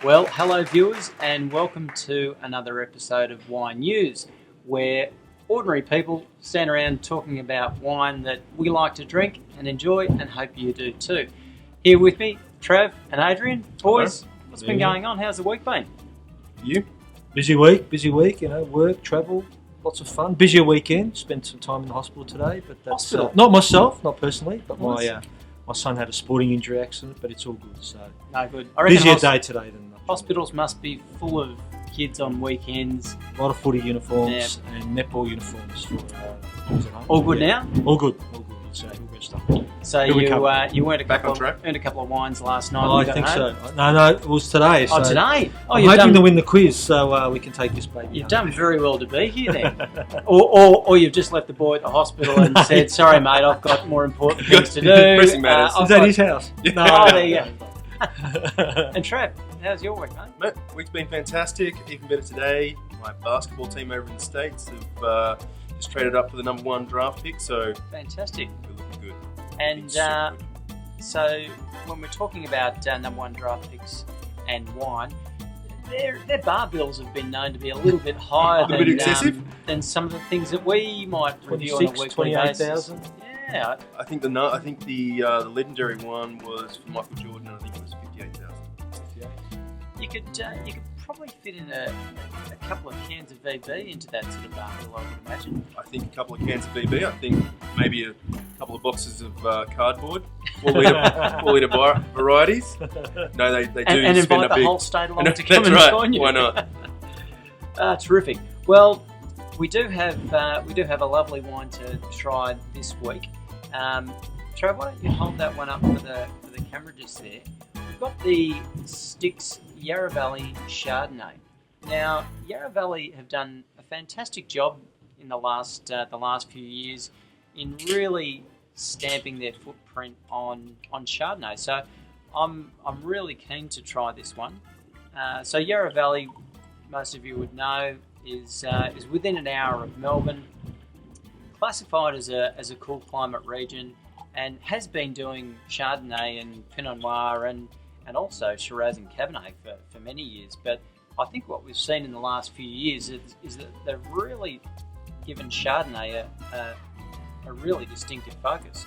Well, hello viewers, and welcome to another episode of Wine News, where ordinary people stand around talking about wine that we like to drink and enjoy, and hope you do too. Here with me, Trav and Adrian. Boys, what's been going on? How's the week been? You? Busy week, work, travel, lots of fun. Busier weekend, spent some time in the hospital today, but that's Hospital? not myself, not personally, but Nice. my son had a sporting injury accident, but it's all good, so No, good. I reckon busier day today than nothing. hospitals must be full of kids on weekends. A lot of footy uniforms and netball uniforms for kids at home. All good now? All good, I'd say, all good stuff. So Good recovery. you earned Back on track? earned a couple of wines last night. I when you think got so. home. No, it was today. Oh, so today? Oh, I'm you've hoping done, to win the quiz, so we can take this baby you've home. done very well to be here then. or you've just left the boy at the hospital and said, sorry mate, I've got more important things to do. Pressing matters. I've Is that got- his house? No, there you go. And Trav, how's your week, mate? Mate, week's been fantastic. Even better today. My basketball team over in the States have just traded up for the number one draft pick, so Fantastic. we're looking good. And It's super good. so when we're talking about number one draft picks and wine, their bar bills have been known to be a little bit higher A little bit excessive? than some of the things that we might review on a 26, weekly basis. 28,000. Yeah, I think the legendary one was for Michael Jordan, and I think it was 58,000. you could probably fit in a couple of cans of VB into that sort of bar bill, I would imagine. I think a couple of cans of BB. I think maybe a couple of boxes of cardboard, 4 litre varieties. No, they do And spend invite a the big. whole state along That's to come and right. join you. Why not? Terrific. Well, we do have a lovely wine to try this week. Trav, why don't you hold that one up for the camera just there? We've got the Sticks Yarra Valley Chardonnay. Now, Yarra Valley have done a fantastic job in the last few years in really stamping their footprint on Chardonnay. So, I'm really keen to try this one. So Yarra Valley, most of you would know, is within an hour of Melbourne, classified as a cool climate region, and has been doing Chardonnay and Pinot Noir and also Shiraz and Cabernet for many years. But I think what we've seen in the last few years is that they've really given Chardonnay a really distinctive focus.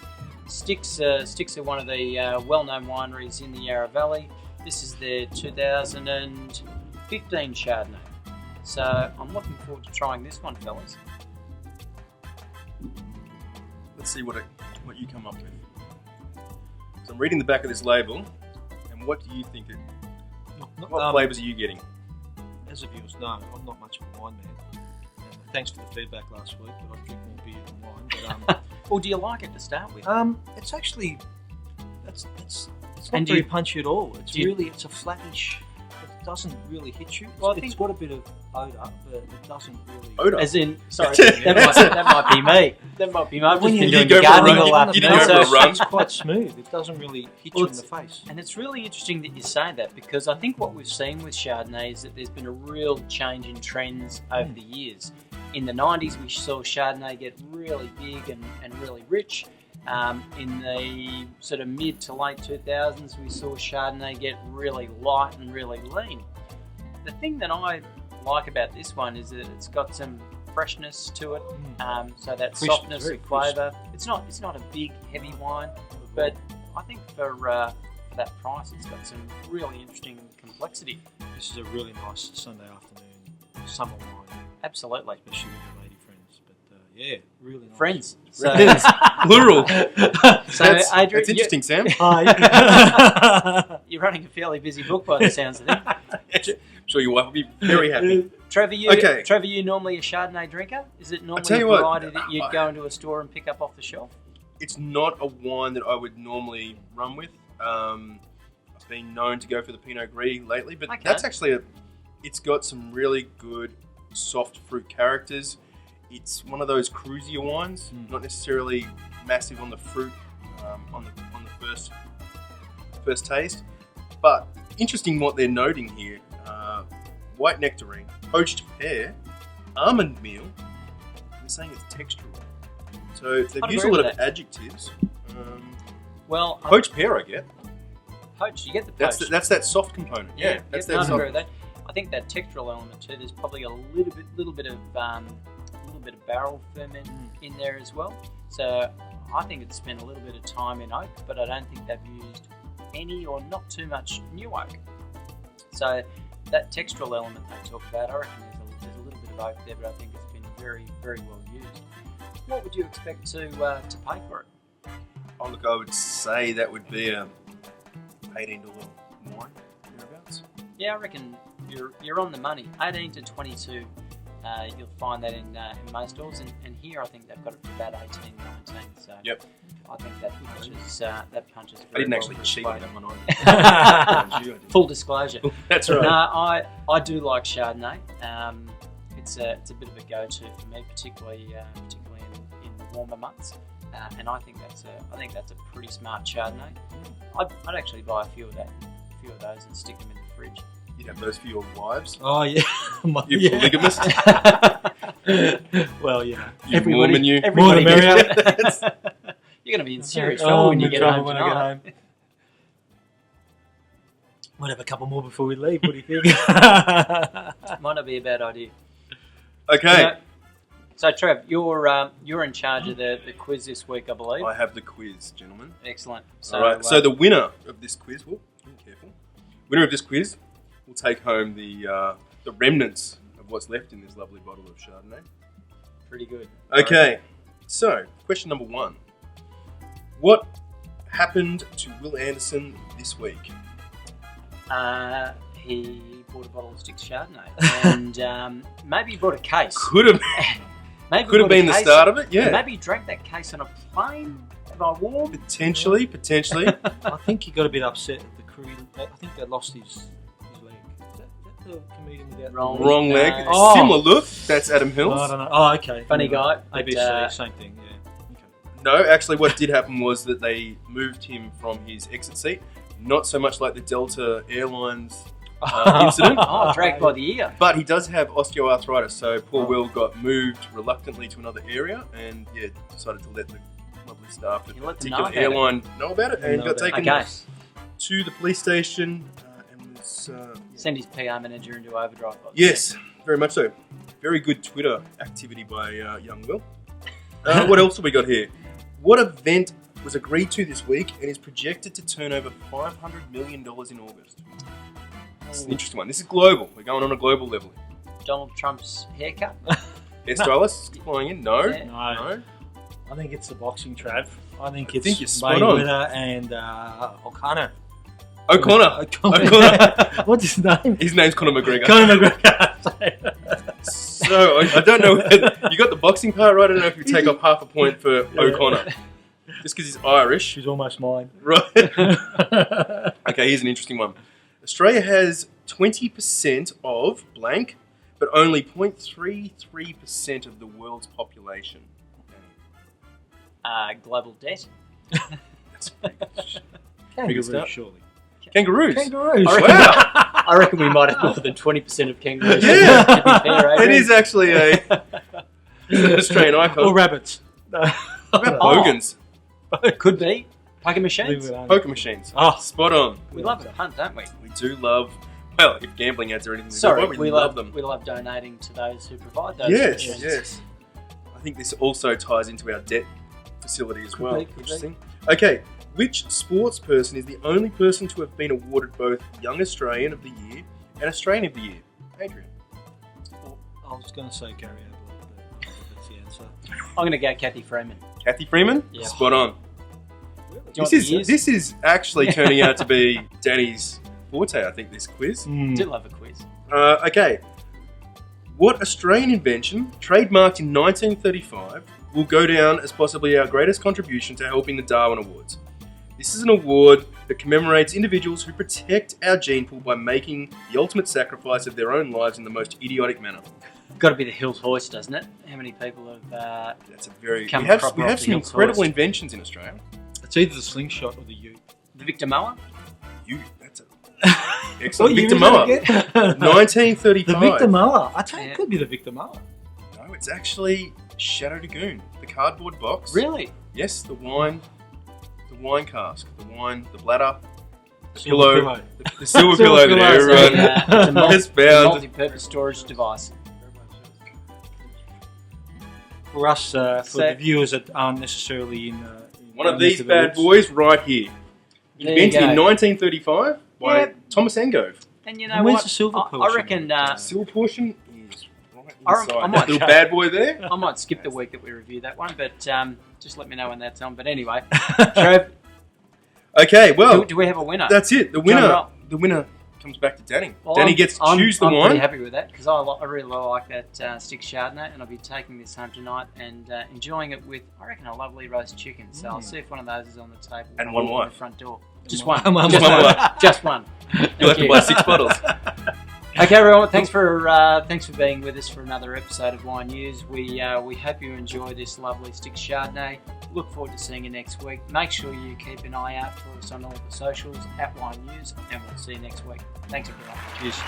Sticks are one of the well-known wineries in the Yarra Valley. This is their 2015 Chardonnay. So I'm looking forward to trying this one, fellas. Let's see what you come up with. So I'm reading the back of this label, and what do you think? What flavours are you getting? As the viewers know, I'm not much of a wine man. Thanks for the feedback last week, but I drink more beer than wine. But Well, do you like it to start with? it's actually it's And not do very you- punchy at all. It's do you- it's a flattish. It doesn't really hit you. Well, I It's think- got a bit of odour, but it doesn't really. Odour. As in, sorry, that might be me. That might be me. I've When just you been doing go the for a gardening run, all you afternoon. didn't go for a so- run. It's quite smooth. It doesn't really hit Well, you in the face. And it's really interesting that you say that, because I think what we've seen with Chardonnay is that there's been a real change in trends over the years. In the 90s, we saw Chardonnay get really big and really rich. In the sort of mid to late 2000s, we saw Chardonnay get really light and really lean. The thing that I like about this one is that it's got some freshness to it, so that Crisp, softness very and flavour. It's not a big, heavy wine, but I think for that price, it's got some really interesting complexity. This is a really nice Sunday afternoon summer wine, Absolutely. especially with your lady friends. But yeah, really nice. Friends. So, Plural. so That's Adrian, interesting, Sam. you're running a fairly busy book by the sounds of things. I'm sure your wife will be very happy. Trevor, Okay. you normally a Chardonnay drinker? Is it tell normally a you what, variety that you'd go into a store and pick up off the shelf? It's not a wine that I would normally run with. I've been known to go for the Pinot Gris lately, but Okay. that's actually it's got some really good soft fruit characters. It's one of those cruisier wines, not necessarily massive on the fruit on the first taste, but interesting what they're noting here: white nectarine, poached pear, almond meal. They're saying it's textural, so they've I'd used a agree lot with of that. adjectives. Well, Poached pear, I get. poached. You get the poached. That's that soft component. Yeah, that's no, that I soft. agree with that. I think that textural element too. There's probably a little bit of barrel ferment in there as well. So I think it's spent a little bit of time in oak, but I don't think they've used any or not too much new oak. So that textural element they talk about, I reckon there's a little bit of oak there, but I think it's been very, very well used. What would you expect to pay for it? Oh, look, I would say that would be a $18 wine thereabouts. Yeah, I reckon you're on the money. 18 to 22. You'll find that in most stores, and here I think they've got it for about 18, 19. So Yep. I think that punches. I didn't very actually well cheat for on its that weight. one. Full disclosure. That's right. No, I do like Chardonnay. It's a bit of a go-to for me, particularly in the warmer months. And I think that's a pretty smart Chardonnay. I'd actually buy a few of those and stick them in the fridge. You'd have those for your wives. Oh yeah, You polygamist. Well, yeah. You Mormon, you. More the merrier. You're going to be in serious trouble when you get home tonight. Might have a couple more before we leave. What do you think? Might not be a bad idea. Okay. So Trev, you're in charge of the quiz this week, I believe. I have the quiz, gentlemen. Excellent. So, All right. So the winner of this quiz, be careful. Winner of this quiz will take home the remnants of what's left in this lovely bottle of Chardonnay. pretty good. Okay. So question number 1: what happened to Will Anderson this week? He bought a bottle of Sticks Chardonnay, and maybe he bought a case. Could have been the start of it. Yeah. Maybe he drank that case on a plane. Am I warm? Potentially. I think he got a bit upset at the crew. I think they lost his leg. Is that the comedian without Wrong leg. No. Oh. Similar look. That's Adam Hills. I don't know. Oh, okay. Funny guy. but, ABC, same thing. Yeah. Okay. No, actually, what did happen was that they moved him from his exit seat. Not so much like the Delta Airlines incident. Oh, dragged by the ear. But he does have osteoarthritis, so poor Will got moved reluctantly to another area and decided to let the lovely staff at You the let them know particular about airline know about it and Know got about it. taken Okay. to the police station and was... Send his PR manager into overdrive. Yes, very much so. Very good Twitter activity by young Will. What else have we got here? What event was agreed to this week and is projected to turn over $500 million in August? It's an interesting one. This is global. We're going on a global level. Donald Trump's haircut. Hairstylist flying in? No. Yeah. No. I think it's the boxing, Trav. I think it's think you're spot on. Mayweather and O'Connor. O'Connor. What's his name? His name's Conor McGregor. Conor McGregor. So, I don't know. You got the boxing part right. I don't know if you take off half a point for O'Connor. Just because he's Irish. She's almost mine. Right. Okay, here's an interesting one. Australia has 20% of blank, but only 0.33% of the world's population. Global debt. That's pretty good. Kangaroo, stuff. surely. Kangaroos. Kangaroos. I reckon, Wow. I reckon we might have more than 20% of kangaroos. Yeah. To be fair, It is actually an Australian icon. Or rabbits. What about Oh. bogans? Could be. Poker machines. Poker machines. Oh. Spot on. We love a punt, don't we? We do love, well, if gambling ads are anything to go Sorry, by, we love them. We love donating to those who provide those Yes, machines. yes. I think this also ties into our debt facility as well. be, could be. Interesting. Okay, which sports person is the only person to have been awarded both Young Australian of the Year and Australian of the Year? Adrian. I was going to say Gary Ablett, but that's the answer. I'm going to go Kathy Freeman. Kathy Freeman? Yeah. Spot on. Do you want the years? This is actually turning out to be Danny's forte, I think, this quiz. I do love a quiz. Okay. What Australian invention, trademarked in 1935, will go down as possibly our greatest contribution to helping the Darwin Awards? This is an award that commemorates individuals who protect our gene pool by making the ultimate sacrifice of their own lives in the most idiotic manner. Got to be the Hills hoist, doesn't it? How many people have... That's a very... Come We have proper off the some Hills incredible hoist. inventions in Australia. It's either the slingshot or the ute. the Victor Moa? That's a... Excellent. What year Victor is that Moa. again? 1935. The Victor Moa. I think Yeah. it could be the Victor Moa. No, it's actually Shadow Dragoon. The cardboard box. Really? Yes, the wine cask, the bladder. pillow. The silver pillow that pillow, everyone has found. multi-purpose storage device. For us, for So- the viewers that aren't necessarily in One of in these the bad village. boys right here. There you Invented in go. 1935 by Yeah. Thomas Engove. And you know And where's what? the silver I portion? reckon Silver portion is right I inside. might That little check. bad boy there. I might skip the week that we review that one, but just let me know when that's on. But anyway, Trev, Okay, well, do we have a winner? that's it. The winner comes back to Danny. Well, Danny gets to choose the I'm wine. pretty happy with that because I really like that stick Chardonnay, and I'll be taking this home tonight and enjoying it with, I reckon, a lovely roast chicken. So I'll see if one of those is on the table. And when I one walk in wife. the front door. And Just one- one. one Just wife. one. Just one. You'll have Thank to you. buy 6 bottles. Okay, everyone. Thanks for being with us for another episode of Wine News. We hope you enjoy this lovely stick Chardonnay. Look forward to seeing you next week. Make sure you keep an eye out for us on all the socials at Wine News, and we'll see you next week. Thanks, everyone. Cheers.